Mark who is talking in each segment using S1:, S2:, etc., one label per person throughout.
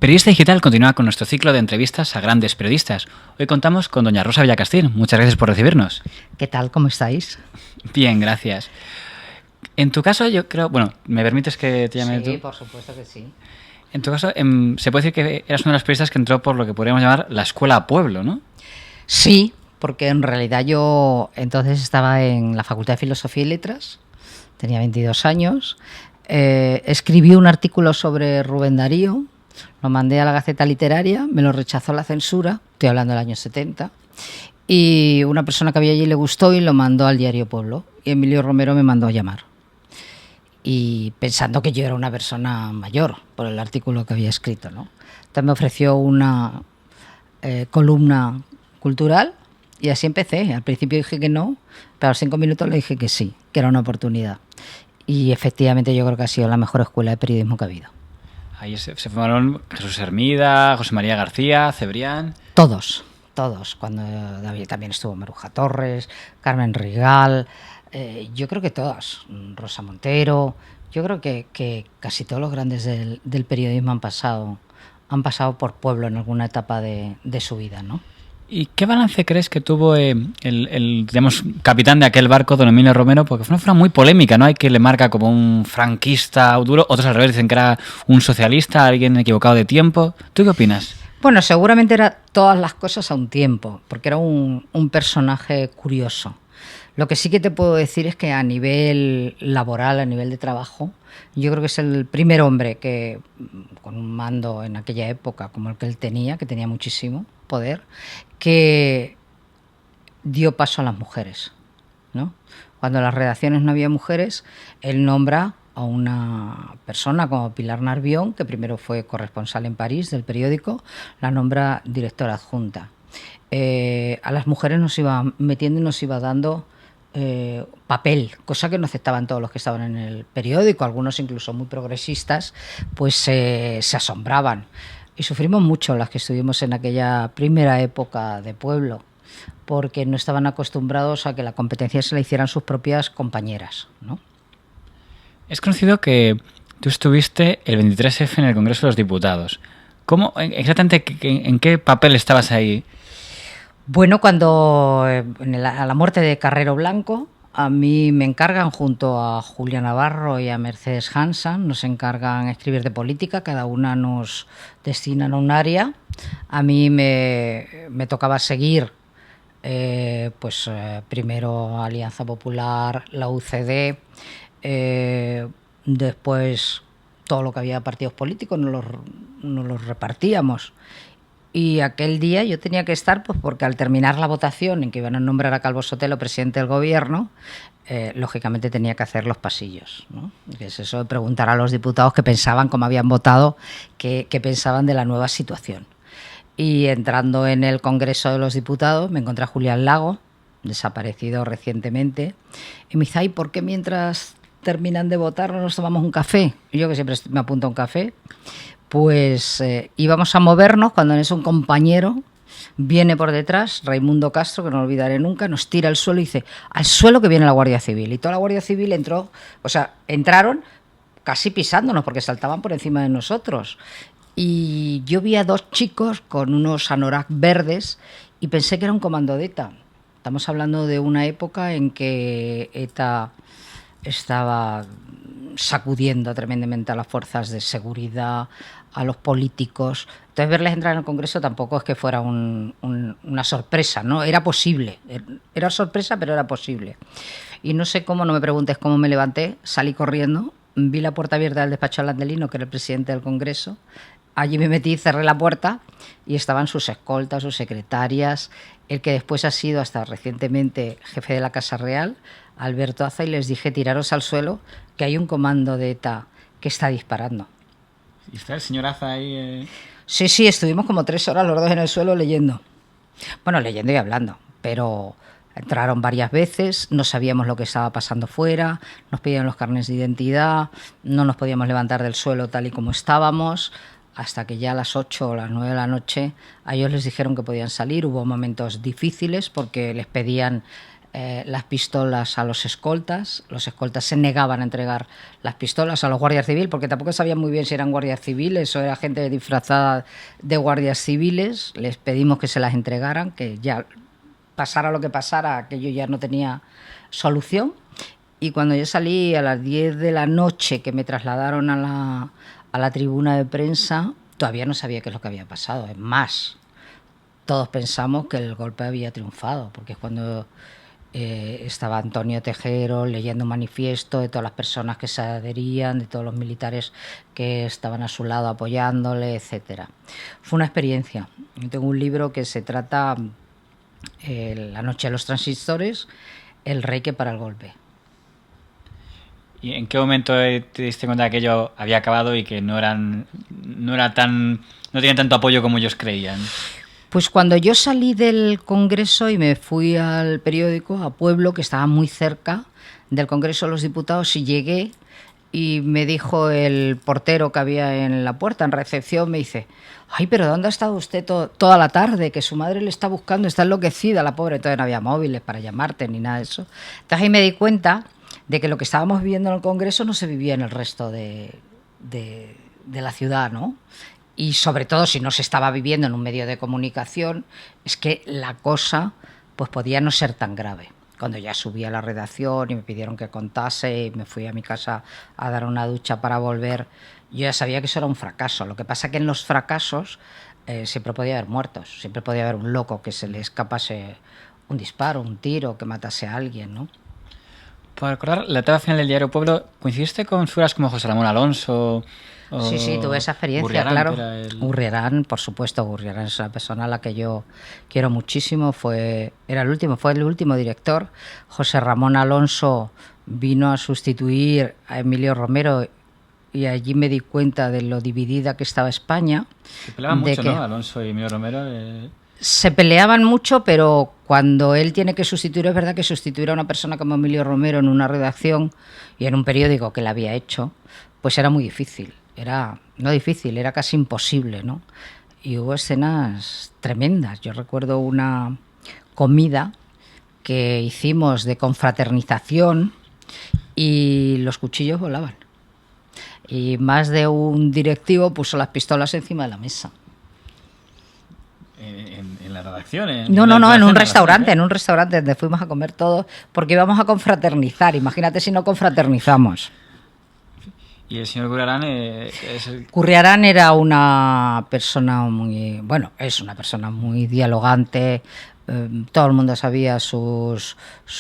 S1: Periodista Digital continúa con nuestro ciclo de entrevistas a grandes periodistas. Hoy contamos con doña Rosa Villacastín. Muchas gracias por recibirnos.
S2: ¿Qué tal? ¿Cómo estáis?
S1: Bien, gracias. En tu caso, yo creo... Bueno, ¿me permites que te llame tú?
S2: Sí, por supuesto que sí.
S1: En tu caso, se puede decir que eras una de las periodistas que entró por lo que podríamos llamar la escuela a pueblo, ¿no?
S2: Sí, porque en realidad yo entonces estaba en la Facultad de Filosofía y Letras, tenía 22 años, escribí un artículo sobre Rubén Darío, lo mandé a la Gaceta Literaria, me lo rechazó la censura, estoy hablando del año 70, y una persona que había allí le gustó y lo mandó al diario Pueblo, y Emilio Romero me mandó a llamar. Y pensando que yo era una persona mayor por el artículo que había escrito, ¿no? Entonces me ofreció una columna cultural y así empecé. Al principio dije que no, pero a los 5 minutos le dije que sí, que era una oportunidad. Y efectivamente yo creo que ha sido la mejor escuela de periodismo que ha habido.
S1: Ahí se formaron Jesús Hermida, José María García, Cebrián...
S2: Todos. Cuando David también estuvo Maruja Torres, Carmen Rigal... yo creo que todas, Rosa Montero, yo creo que casi todos los grandes del periodismo han pasado por Pueblo en alguna etapa de su vida, ¿no?
S1: ¿Y qué balance crees que tuvo el digamos, capitán de aquel barco, don Emilio Romero? Porque fue una figura muy polémica, ¿no? Hay quien le marca como un franquista duro, otros al revés dicen que era un socialista, alguien equivocado de tiempo. ¿Tú qué opinas?
S2: Bueno, seguramente era todas las cosas a un tiempo, porque era un personaje curioso. Lo que sí que te puedo decir es que a nivel laboral, a nivel de trabajo, yo creo que es el primer hombre que, con un mando en aquella época como el que él tenía, que tenía muchísimo poder, que dio paso a las mujeres, ¿no? Cuando en las redacciones no había mujeres, él nombra a una persona como Pilar Narvión, que primero fue corresponsal en París del periódico, la nombra directora adjunta. A las mujeres nos iba metiendo y nos iba dando papel, cosa que no aceptaban todos los que estaban en el periódico, algunos incluso muy progresistas, pues se asombraban. Y sufrimos mucho las que estuvimos en aquella primera época de Pueblo, porque no estaban acostumbrados a que la competencia se la hicieran sus propias compañeras, ¿no?
S1: Es conocido que tú estuviste el 23F en el Congreso de los Diputados. ¿Cómo, exactamente, en qué papel estabas ahí?
S2: Bueno, cuando a la muerte de Carrero Blanco, a mí me encargan, junto a Julia Navarro y a Mercedes Hansan, nos encargan escribir de política, cada una nos destinan a un área. A mí me tocaba seguir primero Alianza Popular, la UCD, después todo lo que había de partidos políticos nos los repartíamos. Y aquel día yo tenía que estar, pues porque al terminar la votación en que iban a nombrar a Calvo Sotelo presidente del gobierno, lógicamente tenía que hacer los pasillos, ¿no? Que es eso de preguntar a los diputados qué pensaban, cómo habían votado, qué pensaban de la nueva situación. Y entrando en el Congreso de los Diputados me encontré a Julián Lago, desaparecido recientemente, y me dice, ay, ¿por qué mientras terminan de votar no nos tomamos un café? Y yo, que siempre me apunto a un café, pues íbamos a movernos cuando en eso un compañero viene por detrás, Raimundo Castro, que no lo olvidaré nunca, nos tira al suelo y dice, al suelo que viene la Guardia Civil. Y toda la Guardia Civil entraron casi pisándonos porque saltaban por encima de nosotros. Y yo vi a dos chicos con unos anorak verdes y pensé que era un comando de ETA. Estamos hablando de una época en que ETA estaba sacudiendo tremendamente a las fuerzas de seguridad, a los políticos. Entonces verles entrar en el Congreso tampoco es que fuera una sorpresa, ¿no? Era posible. Era sorpresa, pero era posible. Y no sé cómo, no me preguntes cómo me levanté, salí corriendo, vi la puerta abierta del despacho de Landelino, que era el presidente del Congreso. Allí me metí, cerré la puerta y estaban sus escoltas, sus secretarias, el que después ha sido hasta recientemente jefe de la Casa Real, Alberto Aza, y les dije, tiraros al suelo, que hay un comando de ETA que está disparando.
S1: ¿Y está el señor Aza ahí?
S2: Sí, estuvimos como 3 horas los dos en el suelo leyendo. Bueno, leyendo y hablando, pero entraron varias veces, no sabíamos lo que estaba pasando fuera, nos pedían los carnets de identidad, no nos podíamos levantar del suelo tal y como estábamos, hasta que ya a las 8 o las 9 de la noche a ellos les dijeron que podían salir. Hubo momentos difíciles porque les pedían las pistolas a los escoltas se negaban a entregar las pistolas a los guardias civiles, porque tampoco sabían muy bien si eran guardias civiles o era gente disfrazada de guardias civiles. Les pedimos que se las entregaran, que ya pasara lo que pasara, aquello ya no tenía solución. Y cuando yo salí a las 10 de la noche, que me trasladaron a la tribuna de prensa, todavía no sabía qué es lo que había pasado. Es más, todos pensamos que el golpe había triunfado, porque es cuando estaba Antonio Tejero leyendo un manifiesto de todas las personas que se adherían, de todos los militares que estaban a su lado apoyándole, etcétera. Fue una experiencia. Yo tengo un libro que se trata La noche de los transistores, el rey que para el golpe.
S1: ¿Y en qué momento te diste cuenta de que aquello había acabado y que no tenían tanto apoyo como ellos creían?
S2: Pues cuando yo salí del Congreso y me fui al periódico, a Pueblo, que estaba muy cerca del Congreso de los Diputados, y llegué y me dijo el portero que había en la puerta, en recepción, me dice: ay, pero ¿dónde ha estado usted toda la tarde? Que su madre le está buscando, está enloquecida la pobre. Entonces no había móviles para llamarte ni nada de eso. Entonces ahí me di cuenta de que lo que estábamos viviendo en el Congreso no se vivía en el resto de la ciudad, ¿no? Y sobre todo si no se estaba viviendo en un medio de comunicación, es que la cosa pues podía no ser tan grave. Cuando ya subí a la redacción y me pidieron que contase y me fui a mi casa a dar una ducha para volver, yo ya sabía que eso era un fracaso. Lo que pasa es que en los fracasos siempre podía haber muertos, siempre podía haber un loco que se le escapase un disparo, un tiro, que matase a alguien, ¿no?
S1: Por recordar, la etapa final del diario Pueblo, ¿coincidiste con figuras como José Ramón Alonso?
S2: Sí, tuve esa experiencia,
S1: Gurriarán,
S2: claro.
S1: Gurriarán,
S2: por supuesto, Gurriarán es una persona a la que yo quiero muchísimo. Fue el último director. José Ramón Alonso vino a sustituir a Emilio Romero y allí me di cuenta de lo dividida que estaba España.
S1: Se peleaban mucho, ¿no? Alonso y Emilio Romero.
S2: Se peleaban mucho, pero cuando él tiene que sustituir, es verdad que sustituir a una persona como Emilio Romero en una redacción y en un periódico que la había hecho, pues era muy difícil. Era casi imposible, ¿no? Y hubo escenas tremendas. Yo recuerdo una comida que hicimos de confraternización y los cuchillos volaban. Y más de un directivo puso las pistolas encima de la mesa.
S1: ¿En la redacción?
S2: No, en un restaurante donde fuimos a comer todos, porque íbamos a confraternizar. Imagínate si no confraternizamos.
S1: ¿Y el señor Gurriarán
S2: Gurriarán era una persona es una persona muy dialogante. Todo el mundo sabía su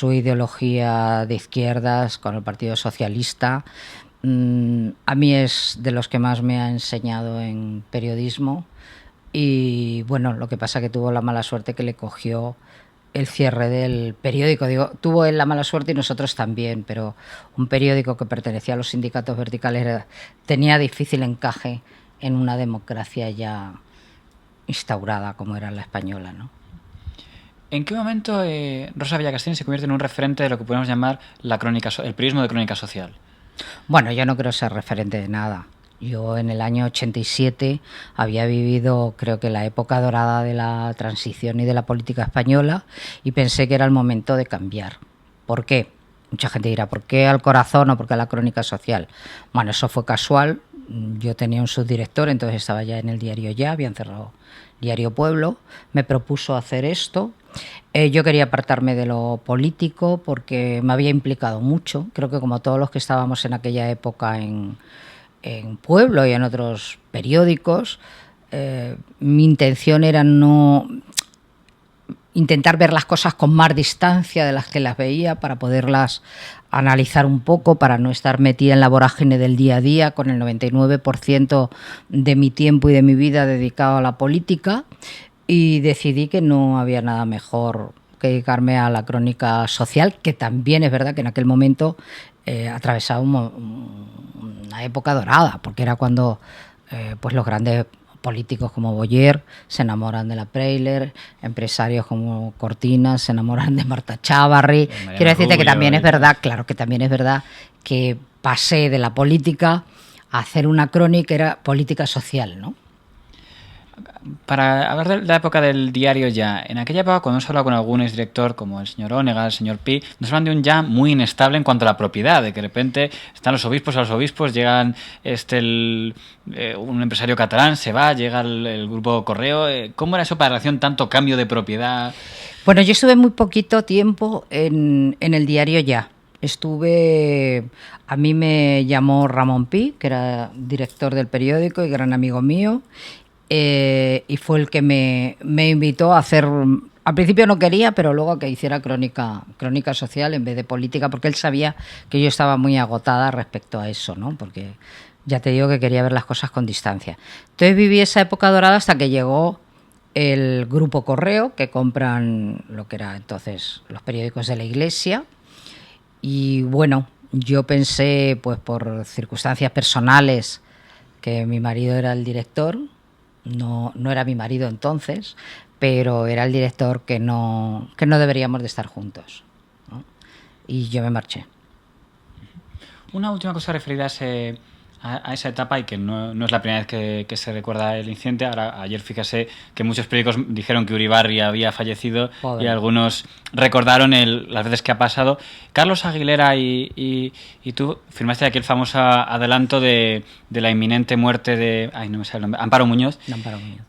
S2: ideología de izquierdas con el Partido Socialista. A mí es de los que más me ha enseñado en periodismo. Y bueno, lo que pasa es que tuvo la mala suerte que le cogió el cierre del periódico. Tuvo él la mala suerte y nosotros también, pero un periódico que pertenecía a los sindicatos verticales tenía difícil encaje en una democracia ya instaurada como era la española, ¿no?
S1: ¿En qué momento Rosa Villacastín se convierte en un referente de lo que podemos llamar el periodismo de crónica social?
S2: Bueno, yo no quiero ser referente de nada. Yo en el año 87 había vivido, creo que la época dorada de la transición y de la política española, y pensé que era el momento de cambiar. ¿Por qué? Mucha gente dirá, ¿por qué al Corazón o por qué a la Crónica Social? Bueno, eso fue casual. Yo tenía un subdirector, entonces estaba ya en el diario Ya, habían cerrado Diario Pueblo. Me propuso hacer esto. Yo quería apartarme de lo político porque me había implicado mucho. Creo que como todos los que estábamos en aquella época en Pueblo y en otros periódicos, mi intención era no intentar ver las cosas con más distancia de las que las veía, para poderlas analizar un poco, para no estar metida en la vorágine del día a día con el 99% de mi tiempo y de mi vida dedicado a la política, y decidí que no había nada mejor que dedicarme a la crónica social, que también es verdad que en aquel momento atravesaba una época dorada, porque era cuando pues los grandes políticos como Boyer se enamoran de la Preisler, empresarios como Cortinas se enamoran de Marta Chávarri. Quiero decirte que también es verdad, claro que también es verdad que pasé de la política a hacer una crónica, era política social, ¿no?
S1: Para hablar de la época del diario Ya, en aquella época cuando hemos hablado con algún exdirector como el señor Onega, el señor Pi, nos hablan de un Ya muy inestable en cuanto a la propiedad, de que de repente están los obispos, a los obispos llegan un empresario catalán, se va, llega el grupo Correo. ¿Cómo era eso para la relación, tanto cambio de propiedad?
S2: Bueno, yo estuve muy poquito tiempo en el diario Ya. A mí me llamó Ramón Pi, que era director del periódico y gran amigo mío, y fue el que me invitó a hacer. Al principio no quería, pero luego que hiciera crónica social en vez de política, porque él sabía que yo estaba muy agotada respecto a eso, ¿no? Porque ya te digo que quería ver las cosas con distancia. Entonces viví esa época dorada hasta que llegó el grupo Correo, que compran lo que era entonces los periódicos de la Iglesia. Y bueno, yo pensé, pues por circunstancias personales, que mi marido era el director. No era mi marido entonces, pero era el director, que no deberíamos de estar juntos, ¿no? Y yo me marché.
S1: Una última cosa referida a esa etapa, y que no es la primera vez que se recuerda el incidente. Ayer fíjese que muchos periódicos dijeron que Uribarri había fallecido. Pobre. Y algunos recordaron las veces que ha pasado. Carlos Aguilera y tú firmaste aquel famoso adelanto de la inminente muerte de no me sale el nombre, Amparo Muñoz.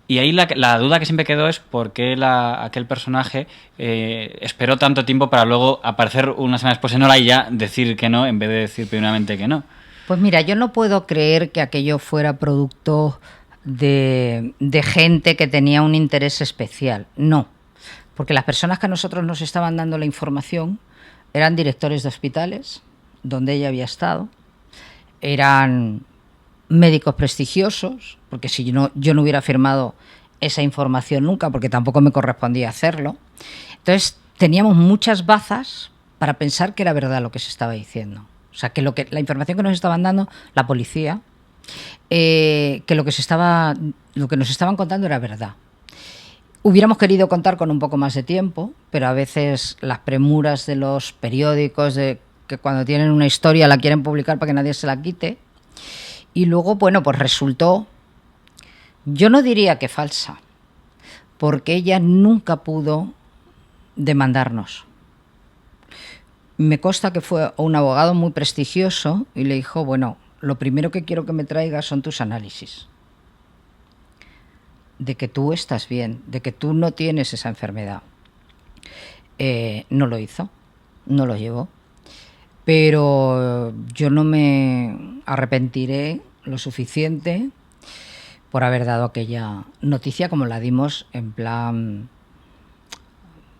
S1: Y ahí la duda que siempre quedó es por qué aquel personaje esperó tanto tiempo para luego aparecer una semana después en Hora y Ya decir que no, en vez de decir primeramente que no.
S2: Pues mira, yo no puedo creer que aquello fuera producto de gente que tenía un interés especial. No, porque las personas que a nosotros nos estaban dando la información eran directores de hospitales, donde ella había estado, eran médicos prestigiosos, porque si yo no hubiera firmado esa información nunca, porque tampoco me correspondía hacerlo. Entonces teníamos muchas bazas para pensar que era verdad lo que se estaba diciendo. O sea, que la información que nos estaban dando la policía, que lo que nos estaban contando era verdad. Hubiéramos querido contar con un poco más de tiempo, pero a veces las premuras de los periódicos, de que cuando tienen una historia la quieren publicar para que nadie se la quite. Y luego, bueno, pues resultó, yo no diría que falsa, porque ella nunca pudo demandarnos. Me consta que fue un abogado muy prestigioso y le dijo, bueno, lo primero que quiero que me traigas son tus análisis. De que tú estás bien, de que tú no tienes esa enfermedad. No lo hizo, no lo llevó. Pero yo no me arrepentiré lo suficiente por haber dado aquella noticia como la dimos, en plan,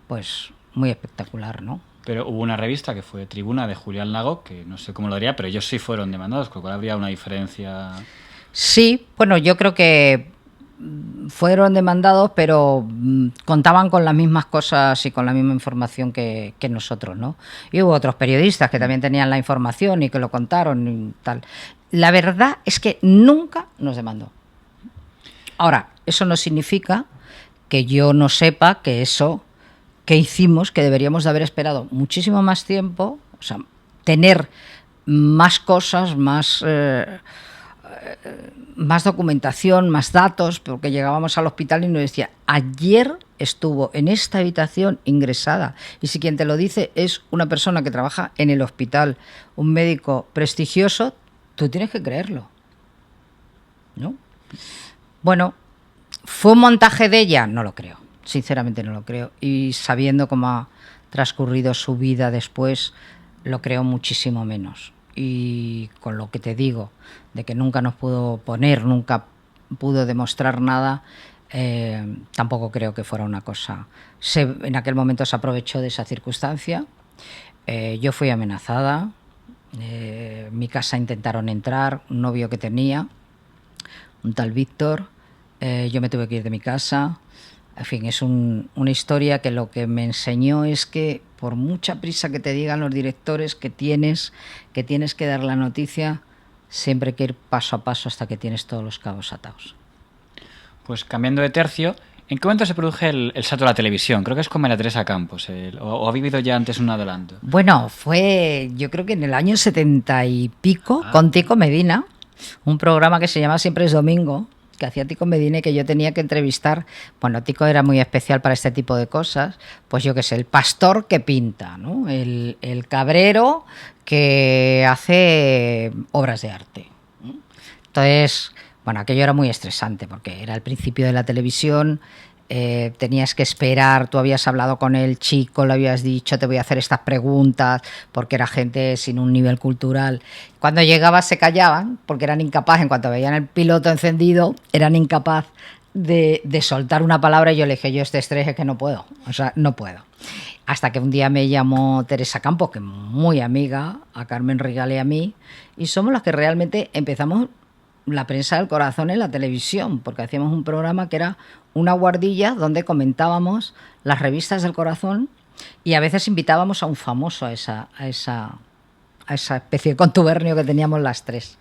S2: pues muy espectacular, ¿no?
S1: Pero hubo una revista que fue Tribuna, de Julián Lago, que no sé cómo lo haría, pero ellos sí fueron demandados, con lo cual habría una diferencia.
S2: Sí, bueno, yo creo que fueron demandados, pero contaban con las mismas cosas y con la misma información que nosotros, ¿no? Y hubo otros periodistas que también tenían la información y que lo contaron y tal. La verdad es que nunca nos demandó. Ahora, eso no significa que yo no sepa que eso que hicimos, que deberíamos de haber esperado muchísimo más tiempo, o sea, tener más cosas, más documentación, más datos, porque llegábamos al hospital y nos decía, ayer estuvo en esta habitación ingresada. Y si quien te lo dice es una persona que trabaja en el hospital, un médico prestigioso, tú tienes que creerlo, ¿no? Bueno, ¿fue un montaje de ella? No lo creo. Sinceramente no lo creo. Y sabiendo cómo ha transcurrido su vida después, lo creo muchísimo menos. Y con lo que te digo, de que nunca nos pudo poner, nunca pudo demostrar nada, tampoco creo que fuera una cosa. En aquel momento se aprovechó de esa circunstancia. Yo fui amenazada. En mi casa intentaron entrar, un novio que tenía, un tal Víctor. Yo me tuve que ir de mi casa. En fin, es una historia que lo que me enseñó es que por mucha prisa que te digan los directores que tienes que dar la noticia, siempre hay que ir paso a paso hasta que tienes todos los cabos atados.
S1: Pues cambiando de tercio, ¿en qué momento se produce el salto a la televisión? Creo que es con María Teresa Campos, o ha vivido ya antes un adelanto.
S2: Bueno, fue yo creo que en el año 70 y pico, con Tico Medina, un programa que se llama Siempre es Domingo, que hacía Tico Medina y que yo tenía que entrevistar. Bueno, Tico era muy especial para este tipo de cosas, pues yo qué sé, el pastor que pinta, ¿no? El cabrero que hace obras de arte. Entonces, bueno, aquello era muy estresante porque era el principio de la televisión. Tenías que esperar, tú habías hablado con el chico, le habías dicho te voy a hacer estas preguntas, porque era gente sin un nivel cultural. Cuando llegaba se callaban porque eran incapaces, en cuanto veían el piloto encendido, eran incapaces de soltar una palabra, y yo le dije, yo este estrés es que no puedo, o sea, no puedo. Hasta que un día me llamó Teresa Campos, que es muy amiga, a Carmen Rigal y a mí, y somos las que realmente empezamos la prensa del corazón en la televisión, porque hacíamos un programa que era una guardilla donde comentábamos las revistas del corazón y a veces invitábamos a un famoso a esa especie de contubernio que teníamos las tres.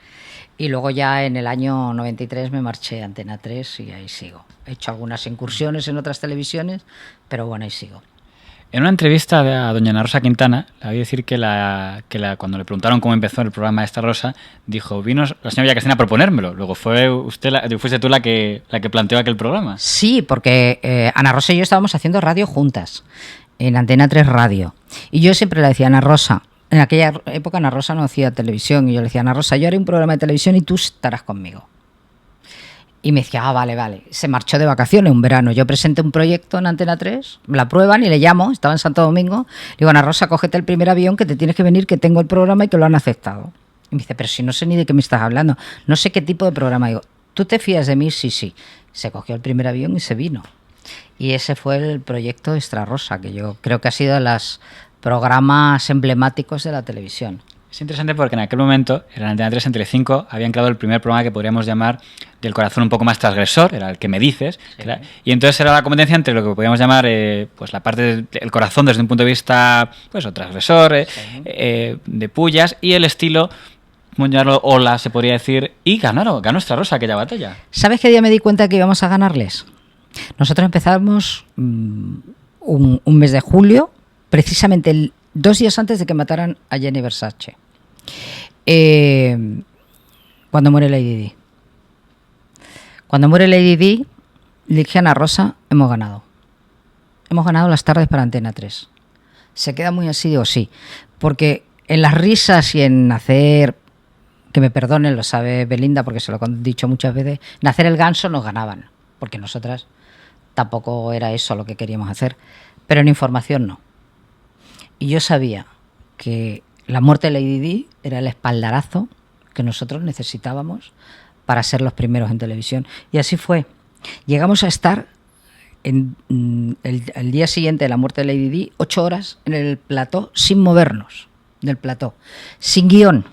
S2: Y luego ya en el año 93 me marché a Antena 3 y ahí sigo. He hecho algunas incursiones en otras televisiones, pero bueno, ahí sigo.
S1: En una entrevista a doña Ana Rosa Quintana, le voy a decir que cuando le preguntaron cómo empezó el programa de esta Rosa, dijo, vino la señora Villacastina a proponérmelo. Luego fuiste tú la que planteó aquel programa.
S2: Sí, porque Ana Rosa y yo estábamos haciendo radio juntas, en Antena 3 Radio. Y yo siempre le decía a Ana Rosa, en aquella época Ana Rosa no hacía televisión, y yo le decía, Ana Rosa, yo haré un programa de televisión y tú estarás conmigo. Y me decía, vale. Se marchó de vacaciones un verano. Yo presenté un proyecto en Antena 3, me la prueban y le llamo, estaba en Santo Domingo. Le digo, Ana Rosa, cógete el primer avión que te tienes que venir, que tengo el programa y que lo han aceptado. Y me dice, pero si no sé ni de qué me estás hablando, no sé qué tipo de programa. Digo, ¿tú te fías de mí? Sí. Se cogió el primer avión y se vino. Y ese fue el proyecto Extra Rosa, que yo creo que ha sido de los programas emblemáticos de la televisión.
S1: Es interesante porque en aquel momento, en Antena 3, en Telecinco, habían creado el primer programa que podríamos llamar del corazón un poco más transgresor, era el que me dices, sí. Y entonces era la competencia entre lo que podríamos llamar pues la parte del corazón desde un punto de vista pues transgresor, sí. De pullas, y el estilo, como llamarlo, ola, se podría decir, y ganó Extra Rosa aquella batalla.
S2: ¿Sabes qué día me di cuenta que íbamos a ganarles? Nosotros empezamos un mes de julio, precisamente 2 días antes de que mataran a Jenny Versace. Cuando muere Lady Di. Cuando muere Lady Di, le dije a Ana Rosa, hemos ganado. Hemos ganado las tardes para Antena 3. Se queda muy así, digo sí. Porque en las risas y en hacer, que me perdonen, lo sabe Belinda porque se lo he dicho muchas veces, en hacer el ganso nos ganaban. Porque nosotras tampoco era eso lo que queríamos hacer. Pero en información no. Y yo sabía que la muerte de Lady Di era el espaldarazo que nosotros necesitábamos para ser los primeros en televisión. Y así fue. Llegamos a estar el día siguiente de la muerte de Lady Di 8 horas en el plató sin movernos del plató, sin guión.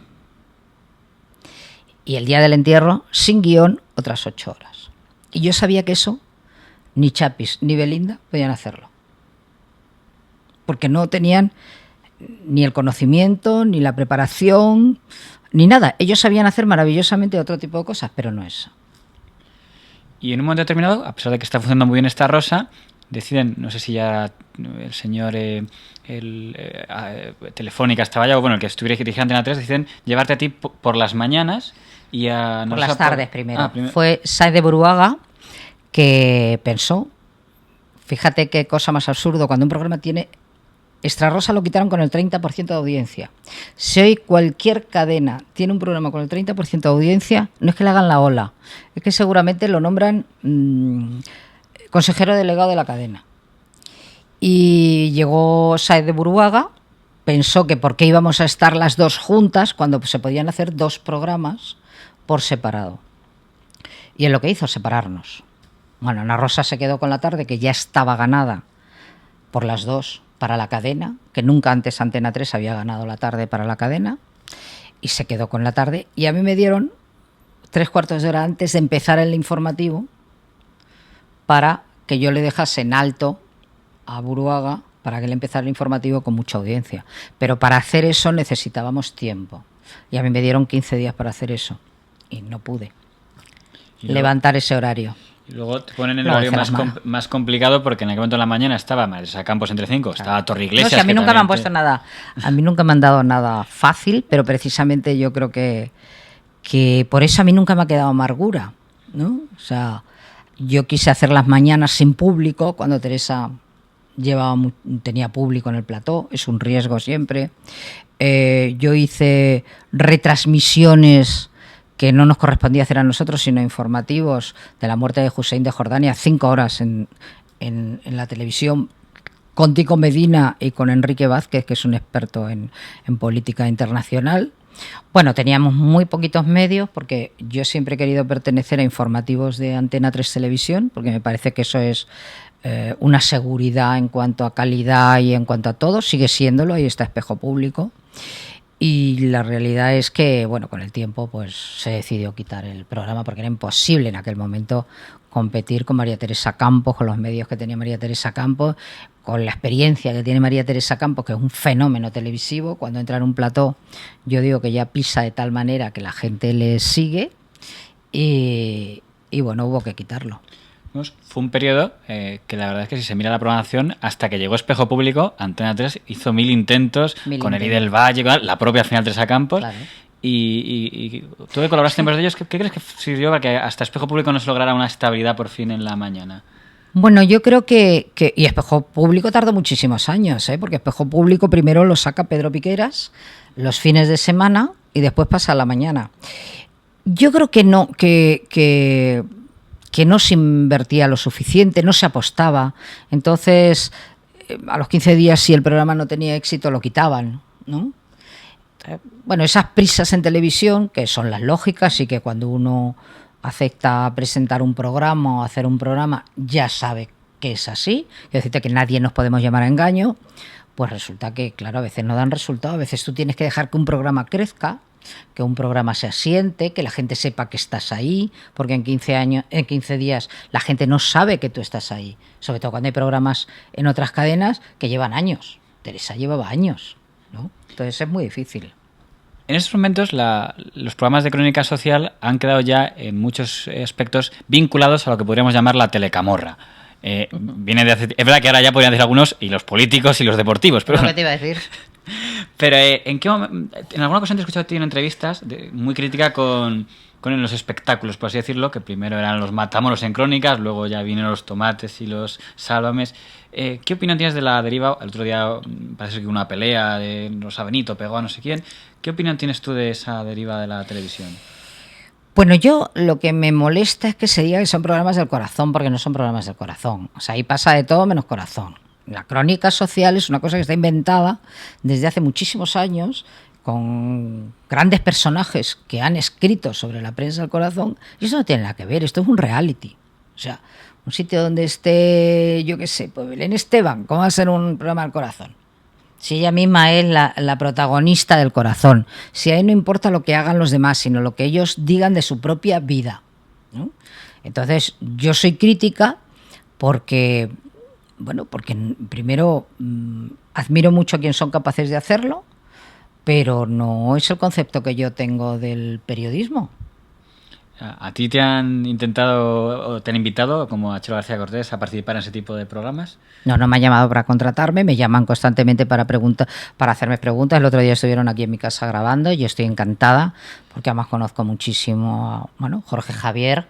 S2: Y el día del entierro, sin guión, otras 8 horas. Y yo sabía que eso ni Chapis ni Belinda podían hacerlo. Porque no tenían ni el conocimiento, ni la preparación, ni nada. Ellos sabían hacer maravillosamente otro tipo de cosas, pero no eso.
S1: Y en un momento determinado, a pesar de que está funcionando muy bien esta Rosa, deciden, no sé si ya el señor Telefónica estaba ya, o bueno, el que estuviera dirigiendo Antena 3, deciden llevarte a ti por las mañanas y a...
S2: Por las tardes primero. Fue Saez de Buruaga que pensó, fíjate qué cosa más absurdo, cuando un programa tiene... Extra Rosa lo quitaron con el 30% de audiencia. Si hoy cualquier cadena tiene un programa con el 30% de audiencia, no es que le hagan la ola, es que seguramente lo nombran consejero delegado de la cadena. Y llegó Saez de Buruaga, pensó que por qué íbamos a estar las dos juntas cuando se podían hacer 2 programas por separado. Y es lo que hizo, separarnos. Bueno, Ana Rosa se quedó con la tarde, que ya estaba ganada por las 2 para la cadena, que nunca antes Antena 3 había ganado la tarde para la cadena, y se quedó con la tarde. Y a mí me dieron 3/4 de hora antes de empezar el informativo para que yo le dejase en alto a Buruaga para que él empezara el informativo con mucha audiencia. Pero para hacer eso necesitábamos tiempo. Y a mí me dieron 15 días para hacer eso. Y no pude levantar ese horario.
S1: Y luego te ponen el horario más complicado porque en aquel momento de la mañana estaba Marisa Campos entre 5, estaba Torreiglesias.
S2: No, si a mí nunca me han puesto nada, a mí nunca me han dado nada fácil, pero precisamente yo creo que por eso a mí nunca me ha quedado amargura. ¿no? O sea, yo quise hacer las mañanas sin público cuando Teresa tenía público en el plató, es un riesgo siempre. Yo hice retransmisiones que no nos correspondía hacer a nosotros, sino informativos de la muerte de Hussein de Jordania, 5 horas en la televisión, con Tico Medina y con Enrique Vázquez, que es un experto en política internacional. Bueno, teníamos muy poquitos medios porque yo siempre he querido pertenecer a informativos de Antena 3 Televisión, porque me parece que eso es una seguridad en cuanto a calidad y en cuanto a todo. Sigue siéndolo, ahí está Espejo Público. Y la realidad es que, bueno, con el tiempo pues se decidió quitar el programa porque era imposible en aquel momento competir con María Teresa Campos, con los medios que tenía María Teresa Campos, con la experiencia que tiene María Teresa Campos, que es un fenómeno televisivo. Cuando entra en un plató, yo digo que ya pisa de tal manera que la gente le sigue y bueno, hubo que quitarlo.
S1: Fue un periodo que la verdad es que si se mira la programación, hasta que llegó Espejo Público, Antena 3 hizo 1000 intentos con Eri del Valle, la propia final Teresa Campos. Claro. Y tú que colaboraste en varios de ellos, ¿qué crees que sirvió para que hasta Espejo Público no se lograra una estabilidad por fin en la mañana?
S2: Bueno, yo creo que y Espejo Público tardó muchísimos años, porque Espejo Público primero lo saca Pedro Piqueras los fines de semana y después pasa a la mañana. Yo creo que no, que no se invertía lo suficiente, no se apostaba. Entonces, a los 15 días, si el programa no tenía éxito, lo quitaban, ¿no? Bueno, esas prisas en televisión, que son las lógicas y que cuando uno acepta presentar un programa o hacer un programa, ya sabe que es así. Es decir, que nadie nos podemos llamar a engaño. Pues resulta que, claro, a veces no dan resultado. A veces tú tienes que dejar que un programa crezca, que un programa se asiente, que la gente sepa que estás ahí, porque en 15 días la gente no sabe que tú estás ahí, sobre todo cuando hay programas en otras cadenas que llevan años. Teresa llevaba años, ¿no? Entonces es muy difícil.
S1: En estos momentos los programas de crónica social han quedado ya en muchos aspectos vinculados a lo que podríamos llamar la telecamorra. Viene de hace, es verdad que ahora ya podrían decir algunos, y los políticos y los deportivos, pero...
S2: ¿Qué te iba a decir?
S1: Pero en alguna ocasión te he escuchado a ti en entrevistas muy crítica con los espectáculos, por así decirlo, que primero eran los matámonos en crónicas, luego ya vinieron los tomates y los sálvames. ¿Qué opinión tienes de la deriva? El otro día parece que una pelea de Rosa Benito pegó a no sé quién. ¿Qué opinión tienes tú de esa deriva de la televisión?
S2: Bueno, yo lo que me molesta es que se diga que son programas del corazón, porque no son programas del corazón. O sea, ahí pasa de todo menos corazón. La crónica social es una cosa que está inventada desde hace muchísimos años, con grandes personajes que han escrito sobre la prensa del corazón, y eso no tiene nada que ver, esto es un reality. O sea, un sitio donde esté, yo qué sé, pues Belén Esteban, ¿cómo va a ser un programa del corazón? Si ella misma es la protagonista del corazón, si a ella no importa lo que hagan los demás, sino lo que ellos digan de su propia vida, ¿no? Entonces, yo soy crítica porque primero admiro mucho a quienes son capaces de hacerlo, pero no es el concepto que yo tengo del periodismo.
S1: ¿A ti te han intentado o te han invitado, como a Chelo García Cortés, a participar en ese tipo de programas?
S2: No me han llamado para contratarme, me llaman constantemente para hacerme preguntas. El otro día estuvieron aquí en mi casa grabando y yo estoy encantada, porque además conozco muchísimo a Jorge Javier.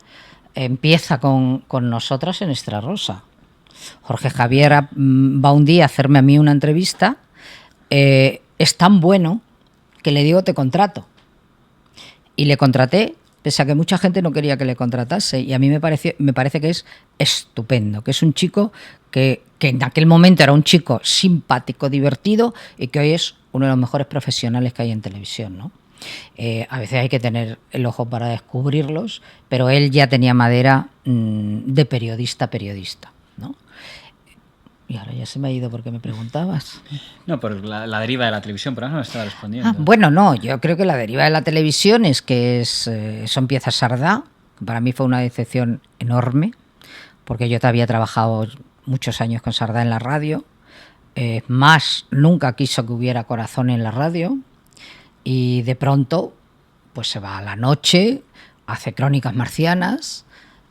S2: Empieza con nosotros en Extra Rosa. Jorge Javier va un día a hacerme a mí una entrevista. Es tan bueno que le digo te contrato. Y le contraté, pese a que mucha gente no quería que le contratase. Y a mí me parece que es estupendo, que es un chico que en aquel momento era un chico simpático, divertido, y que hoy es uno de los mejores profesionales que hay en televisión, ¿no? A veces hay que tener el ojo para descubrirlos, pero él ya tenía madera de periodista, ¿no? Y ahora ya se me ha ido porque me preguntabas.
S1: No, por la deriva de la televisión, pero no me estaba respondiendo.
S2: Bueno, no, yo creo que la deriva de la televisión es que son piezas Sardá, que para mí fue una decepción enorme, porque yo había trabajado muchos años con Sardá en la radio, más nunca quiso que hubiera corazón en la radio, y de pronto pues se va a la noche, hace Crónicas Marcianas,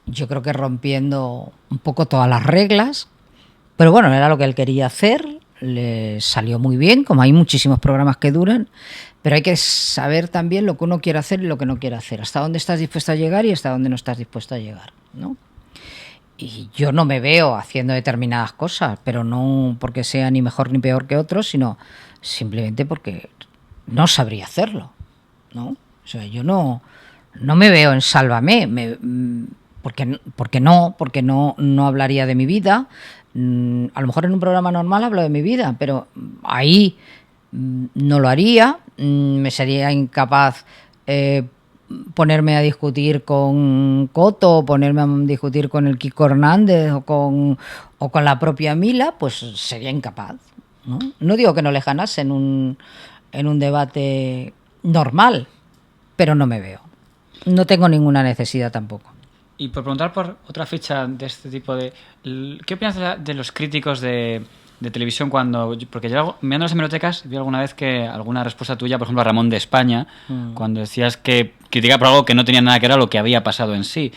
S2: yo creo que rompiendo un poco todas las reglas, pero bueno, era lo que él quería hacer, le salió muy bien, como hay muchísimos programas que duran, Pero hay que saber también lo que uno quiere hacer y lo que no quiere hacer, hasta dónde estás dispuesto a llegar y hasta dónde no estás dispuesto a llegar, ¿no? Y yo no me veo haciendo determinadas cosas, pero no porque sea ni mejor ni peor que otros, sino simplemente porque no sabría hacerlo, ¿no? O sea, yo no me veo en Sálvame, porque no hablaría de mi vida. A lo mejor en un programa normal hablo de mi vida, pero ahí no lo haría. Me sería incapaz ponerme a discutir con Coto, o ponerme a discutir con el Kiko Hernández o con la propia Mila, pues sería incapaz, ¿no? No digo que no les ganase en un debate normal, pero no me veo. No tengo ninguna necesidad tampoco.
S1: Y por preguntar por otra ficha de este tipo de... ¿Qué opinas de los críticos de televisión cuando... Porque yo, mirando las hemerotecas, vi alguna vez que alguna respuesta tuya, por ejemplo, a Ramón de España, cuando decías que criticaba por algo que no tenía nada que ver a lo que había pasado en sí.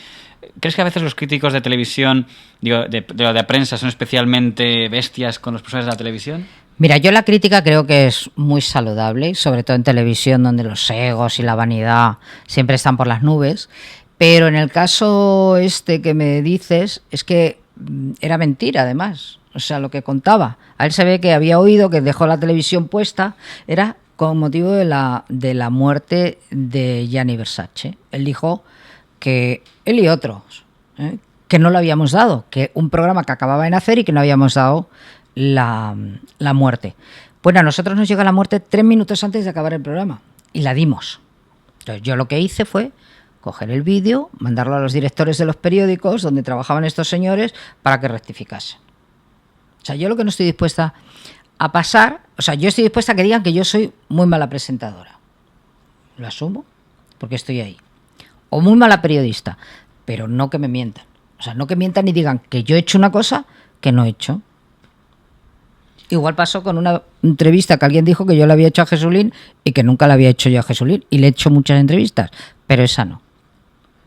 S1: ¿Crees que a veces los críticos de televisión, digo, de la prensa, son especialmente bestias con los personajes de la televisión?
S2: Mira, yo la crítica creo que es muy saludable, sobre todo en televisión, donde los egos y la vanidad siempre están por las nubes. Pero en el caso este que me dices, es que era mentira, además. O sea, lo que contaba. A él se ve que había oído que dejó la televisión puesta, era con motivo de la muerte de Gianni Versace. Él dijo que él y otros, que no lo habíamos dado, que un programa que acababa de nacer y que no habíamos dado la muerte. Bueno, a nosotros nos llega la muerte 3 minutos antes de acabar el programa y la dimos. Entonces, yo lo que hice fue coger el vídeo, mandarlo a los directores de los periódicos donde trabajaban estos señores para que rectificasen. O sea, yo lo que no estoy dispuesta a pasar, o sea, yo estoy dispuesta a que digan que yo soy muy mala presentadora. Lo asumo, porque estoy ahí. O muy mala periodista, pero no que me mientan. O sea, no que mientan y digan que yo he hecho una cosa que no he hecho. Igual pasó con una entrevista que alguien dijo que yo le había hecho a Jesulín y que nunca la había hecho yo a Jesulín. Y le he hecho muchas entrevistas, pero esa no.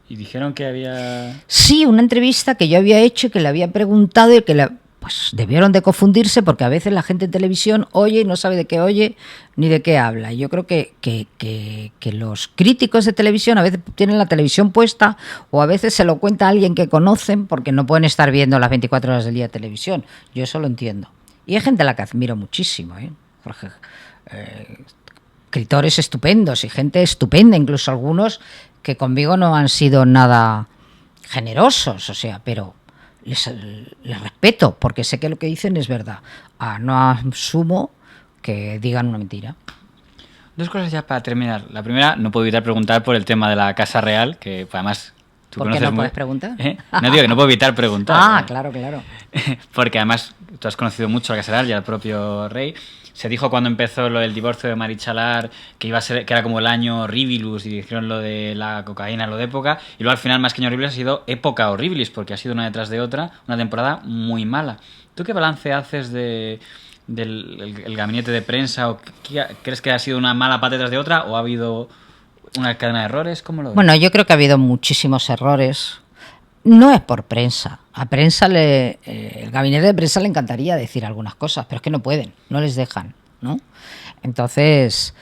S1: ¿Y dijeron que había...?
S2: Sí, una entrevista que yo había hecho y que le había preguntado y que pues debieron de confundirse porque a veces la gente en televisión oye y no sabe de qué oye ni de qué habla. Y yo creo que los críticos de televisión a veces tienen la televisión puesta o a veces se lo cuenta a alguien que conocen porque no pueden estar viendo las 24 horas del día televisión. Yo eso lo entiendo. Y hay gente a la que admiro muchísimo, Jorge. Escritores estupendos y gente estupenda, incluso algunos que conmigo no han sido nada generosos, o sea, pero les respeto porque sé que lo que dicen es verdad. No asumo que digan una mentira.
S1: 2 cosas ya para terminar. La primera, no puedo evitar preguntar por el tema de la Casa Real, que además...
S2: ¿Por qué no puedes preguntar?
S1: No digo que no puedo evitar preguntar.
S2: Claro.
S1: Porque además tú has conocido mucho a la Casa Real y al propio rey. Se dijo cuando empezó lo del divorcio de Marichalar que iba a ser, que era como el año horribilis, y dijeron lo de la cocaína, lo de época, y luego al final más que año horribilis ha sido época horribilis, porque ha sido una detrás de otra, una temporada muy mala. ¿Tú qué balance haces del gabinete de prensa? ¿O crees que ha sido una mala pata detrás de otra o ha habido una cadena de errores? ¿Cómo lo ves?
S2: Bueno, yo creo que ha habido muchísimos errores. No es por prensa. A prensa el gabinete de prensa le encantaría decir algunas cosas, pero es que no pueden, no les dejan, ¿no? Entonces,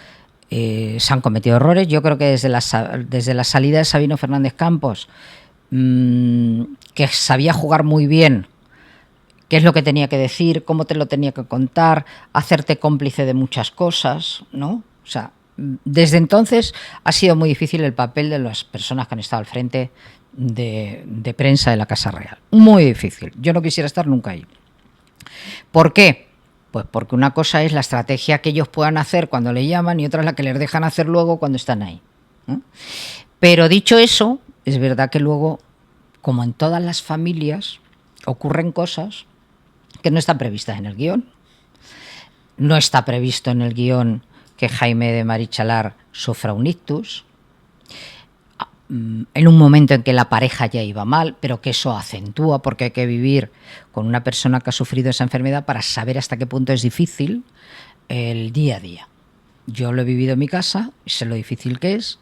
S2: se han cometido errores. Yo creo que desde la salida de Sabino Fernández Campos, que sabía jugar muy bien qué es lo que tenía que decir, cómo te lo tenía que contar, hacerte cómplice de muchas cosas, ¿no? O sea, desde entonces ha sido muy difícil el papel de las personas que han estado al frente de prensa de la Casa Real. Muy difícil. Yo no quisiera estar nunca ahí. ¿Por qué? Pues porque una cosa es la estrategia que ellos puedan hacer cuando le llaman y otra es la que les dejan hacer luego cuando están ahí, ¿no? Pero dicho eso, es verdad que luego, como en todas las familias, ocurren cosas que no están previstas en el guión. No está previsto en el guión que Jaime de Marichalar sufra un ictus, en un momento en que la pareja ya iba mal, pero que eso acentúa porque hay que vivir con una persona que ha sufrido esa enfermedad para saber hasta qué punto es difícil el día a día. Yo lo he vivido en mi casa, sé lo difícil que es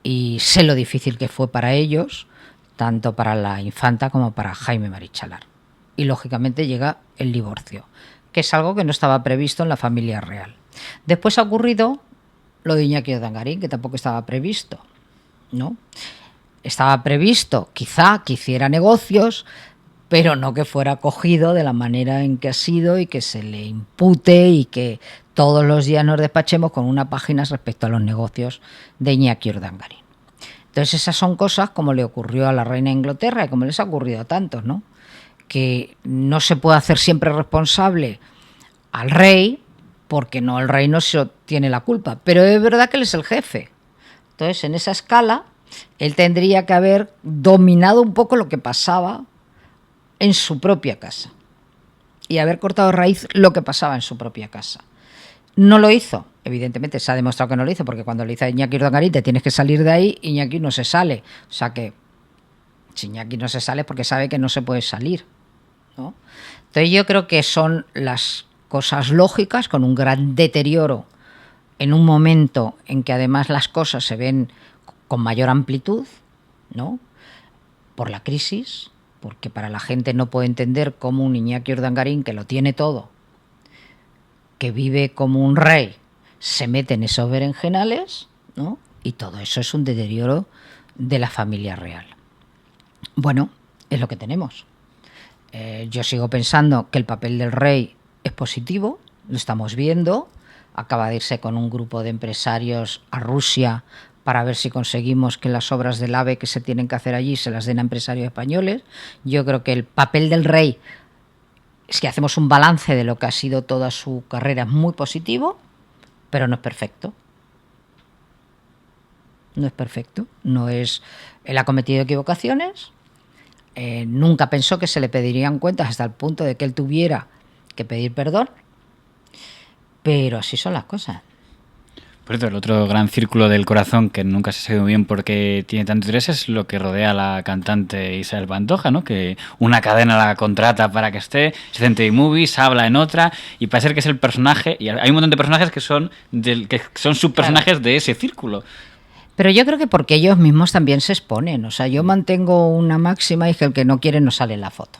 S2: y sé lo difícil que fue para ellos, tanto para la infanta como para Jaime Marichalar. Y lógicamente llega el divorcio, que es algo que no estaba previsto en la familia real. Después ha ocurrido lo de Iñaki Urdangarín, que tampoco estaba previsto, ¿no? Estaba previsto quizá que hiciera negocios, pero no que fuera acogido de la manera en que ha sido y que se le impute y que todos los días nos despachemos con una página respecto a los negocios de Iñaki Urdangarín. Entonces esas son cosas como le ocurrió a la reina de Inglaterra y como les ha ocurrido a tantos, ¿no? Que no se puede hacer siempre responsable al rey, porque no, el rey no tiene la culpa, pero es verdad que él es el jefe. Entonces, en esa escala, él tendría que haber dominado un poco lo que pasaba en su propia casa y haber cortado raíz lo que pasaba en su propia casa. No lo hizo, evidentemente se ha demostrado que no lo hizo, porque cuando le dice a Iñaki Urdangarín te tienes que salir de ahí, Iñaki no se sale. O sea que si Iñaki no se sale es porque sabe que no se puede salir, ¿no? Entonces yo creo que son las cosas lógicas, con un gran deterioro en un momento en que además las cosas se ven con mayor amplitud, ¿no? Por la crisis, porque para la gente no puede entender cómo un Iñaki Urdangarín, que lo tiene todo, que vive como un rey, se mete en esos berenjenales, ¿no? Y todo eso es un deterioro de la familia real. Bueno, es lo que tenemos. Yo sigo pensando que el papel del rey es positivo, lo estamos viendo. Acaba de irse con un grupo de empresarios a Rusia para ver si conseguimos que las obras del AVE que se tienen que hacer allí se las den a empresarios españoles. Yo creo que el papel del rey, es que hacemos un balance de lo que ha sido toda su carrera, es muy positivo, pero no es perfecto. No es perfecto. No es, él ha cometido equivocaciones. Nunca pensó que se le pedirían cuentas hasta el punto de que él tuviera que pedir perdón, pero así son las cosas.
S1: Por cierto, el otro gran círculo del corazón que nunca se sabe muy bien por qué tiene tanto interés es lo que rodea a la cantante Isabel Pantoja, ¿no? Que una cadena la contrata para que esté, se centra en movies, habla en otra, y parece que es el personaje, y hay un montón de personajes que son subpersonajes, claro, de ese círculo.
S2: Pero yo creo que porque ellos mismos también se exponen. O sea, yo mantengo una máxima y que el que no quiere no sale en la foto.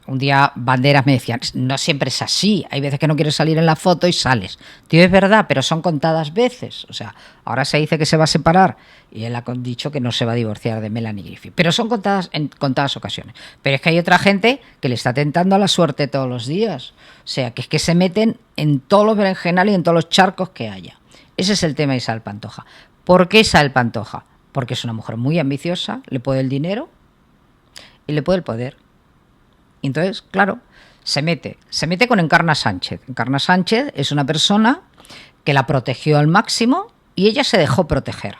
S2: Un día Banderas me decía, no siempre es así. Hay veces que no quieres salir en la foto y sales. Tío, es verdad, pero son contadas veces. O sea, ahora se dice que se va a separar y él ha dicho que no se va a divorciar de Melanie Griffith. Pero son contadas en contadas ocasiones. Pero es que hay otra gente que le está tentando a la suerte todos los días. O sea, que es que se meten en todos los berenjenales y en todos los charcos que haya. Ese es el tema de Isabel Pantoja. ¿Por qué Isabel Pantoja? Porque es una mujer muy ambiciosa, le puede el dinero y le puede el poder. Y entonces, claro, se mete con Encarna Sánchez. Encarna Sánchez es una persona que la protegió al máximo y ella se dejó proteger.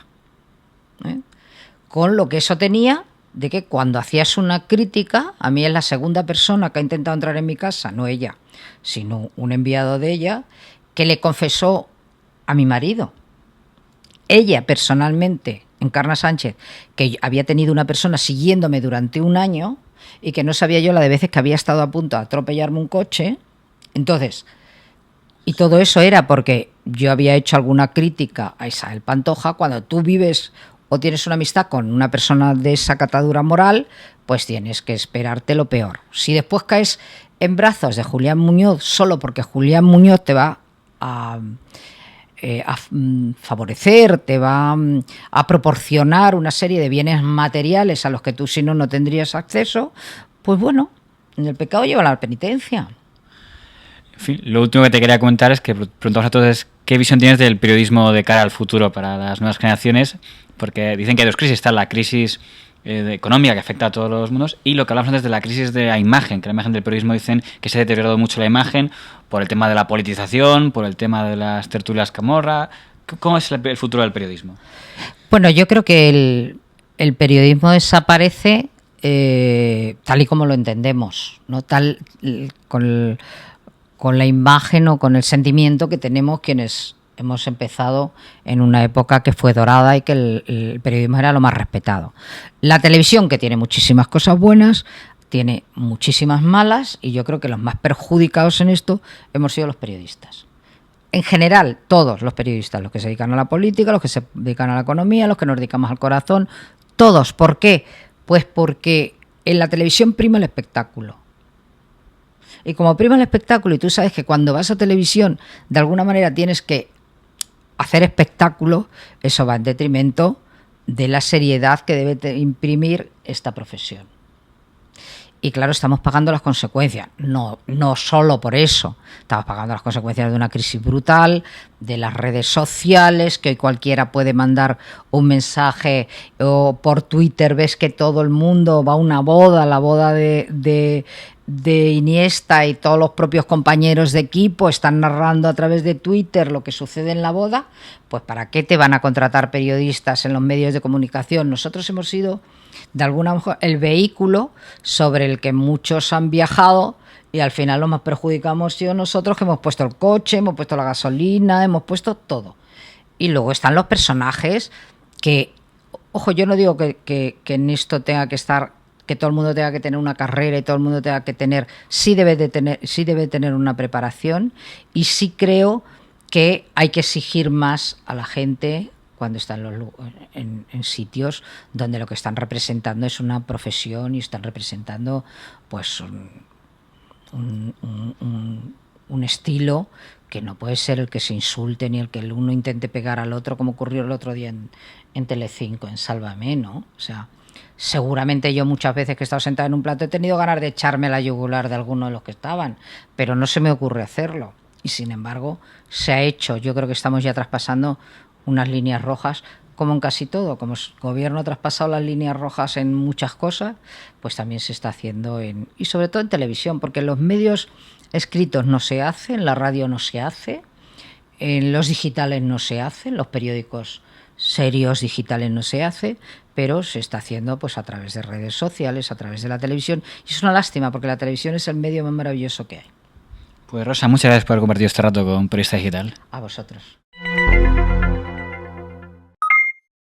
S2: Con lo que eso tenía de que cuando hacías una crítica, a mí es la segunda persona que ha intentado entrar en mi casa, no ella, sino un enviado de ella, que le confesó a mi marido. Ella personalmente, Encarna Sánchez, que había tenido una persona siguiéndome durante un año y que no sabía yo la de veces que había estado a punto de atropellarme un coche. Entonces, y todo eso era porque yo había hecho alguna crítica a Isabel Pantoja. Cuando tú vives o tienes una amistad con una persona de esa catadura moral, pues tienes que esperarte lo peor. Si después caes en brazos de Julián Muñoz solo porque Julián Muñoz te va a favorecer, te va a proporcionar una serie de bienes materiales a los que tú si no tendrías acceso, pues bueno, en el pecado lleva la penitencia.
S1: En fin, lo último que te quería comentar es que preguntamos a todos es qué visión tienes del periodismo de cara al futuro para las nuevas generaciones, porque dicen que hay dos crisis, está la crisis económica que afecta a todos los mundos y lo que hablamos antes de la crisis de la imagen, que la imagen del periodismo dicen que se ha deteriorado mucho la imagen por el tema de la politización, por el tema de las tertulias camorra. ¿Cómo es el futuro del periodismo?
S2: Bueno, yo creo que el periodismo desaparece tal y como lo entendemos, no tal con la imagen o con el sentimiento que tenemos quienes hemos empezado en una época que fue dorada y que el periodismo era lo más respetado. La televisión, que tiene muchísimas cosas buenas, tiene muchísimas malas, y yo creo que los más perjudicados en esto hemos sido los periodistas. En general, todos los periodistas, los que se dedican a la política, los que se dedican a la economía, los que nos dedicamos al corazón, todos. ¿Por qué? Pues porque en la televisión prima el espectáculo. Y como prima el espectáculo, y tú sabes que cuando vas a televisión, de alguna manera tienes que hacer espectáculo, eso va en detrimento de la seriedad que debe imprimir esta profesión. Y claro, estamos pagando las consecuencias, no solo por eso, estamos pagando las consecuencias de una crisis brutal, de las redes sociales, que hoy cualquiera puede mandar un mensaje, o por Twitter ves que todo el mundo va a una boda, la boda de Iniesta, y todos los propios compañeros de equipo están narrando a través de Twitter lo que sucede en la boda. Pues ¿para qué te van a contratar periodistas en los medios de comunicación? Nosotros hemos sido de alguna manera el vehículo sobre el que muchos han viajado, y al final los más perjudicamos sido nosotros, que hemos puesto el coche, hemos puesto la gasolina, hemos puesto todo. Y luego están los personajes que, ojo, yo no digo que en esto tenga que estar, que todo el mundo tenga que tener una carrera y todo el mundo tenga que tener, sí debe tener una preparación, y sí creo que hay que exigir más a la gente cuando están en sitios donde lo que están representando es una profesión, y están representando pues un estilo que no puede ser el que se insulte, ni el que el uno intente pegar al otro, como ocurrió el otro día en Telecinco, en Sálvame, ¿no? O sea, seguramente yo muchas veces que he estado sentada en un plato he tenido ganas de echarme la yugular de alguno de los que estaban, pero no se me ocurre hacerlo. Y sin embargo, se ha hecho. Yo creo que estamos ya traspasando unas líneas rojas, como en casi todo. Como el gobierno ha traspasado las líneas rojas en muchas cosas, pues también se está haciendo y sobre todo en televisión, porque en los medios escritos no se hace, en la radio no se hace, en los digitales no se hace, en los periódicos serios digitales no se hace, pero se está haciendo pues a través de redes sociales, a través de la televisión, y es una lástima porque la televisión es el medio más maravilloso que hay.
S1: Pues Rosa, muchas gracias por haber compartido este rato con Periodista Digital.
S2: A vosotros.